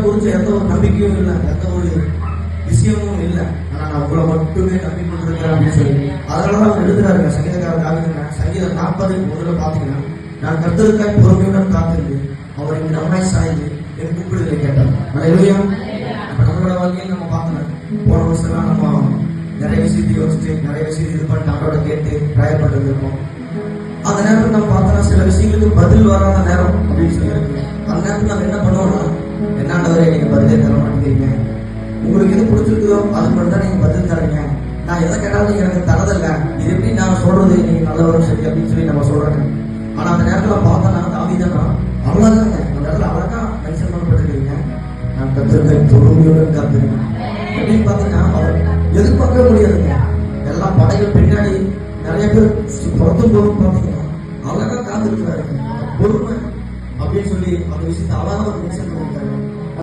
குறிச்ச எந்த ஒரு நம்பிக்கையும் இல்லை, எந்த ஒரு விஷயமும் இல்லை. ஆனா நான் உங்களை மட்டுமே நம்பி கொண்டிருக்கிறேன் அப்படின்னு சொல்லி அதனாலதான் அவர் எழுதுறாருங்க. சங்கீதக்காரர் தாவீதுங்க சங்கீதம் 40 பாத்தீங்கன்னா, நான் கர்த்தருக்காய் பொறுமையுடன் காத்திருந்து அவர் என் நன்மை சாய்ந்து என் கூப்பிடுதலை கேட்டார். அல்லேலூயா. அப்ப நம்மளோட வாழ்க்கையை நம்ம பார்க்கணும். போன வருஷம் நம்ம நிறைய விஷயத்தை யோசிச்சு நிறைய விஷயத்தை இது பண்ணி அவரோட கேட்டு ட்ரையர் பண்ணிட்டு இருக்கோம். அந்த நேரத்தில் நம்ம பார்த்தோம்னா சில விஷயங்களுக்கு பதில் வராத நேரம் அப்படின்னு சொல்லியிருக்கு. அந்த நேரத்தில் நம்ம என்ன பண்ணுவோம்னா, என்னாண்டவரை நீங்க பதிலே தர மாட்டேங்கிறீங்க, உங்களுக்கு எது பிடிச்சிருக்குதோ அது மட்டும் தான் நீங்க பதில் தரீங்க, நான் எதை கேட்டாலும் நீங்க எனக்கு தரதில்லை, இது எப்படி நான் சொல்றது நீங்க நல்லவரும் சரி அப்படின்னு சொல்லி நம்ம சொல்றாங்க. ஆனா அந்த நேரத்துல பார்த்தோம்னா தாவீதுன்னா அவ்வளவுதாங்க, அந்த நேரத்தில் அழகா மென்ஷன் பண்ணப்பட்டிருக்கீங்க, நான் கர்த்தரை பொறுமையுடன் காத்திருக்கேன் அப்படின்னு பார்த்தீங்கன்னா அவர் எதிர்பார்க்க முடியாதுங்க. எல்லா படைகள் பின்னாடி நிறைய பேர் புறத்து போகும் பார்த்தீங்கன்னா அழகா காத்திருக்கிறாரு. பொறுமை அப்படின்னு சொல்லி அந்த விஷயத்தை அழகா மென்ஷன் பண்ணுவாங்க.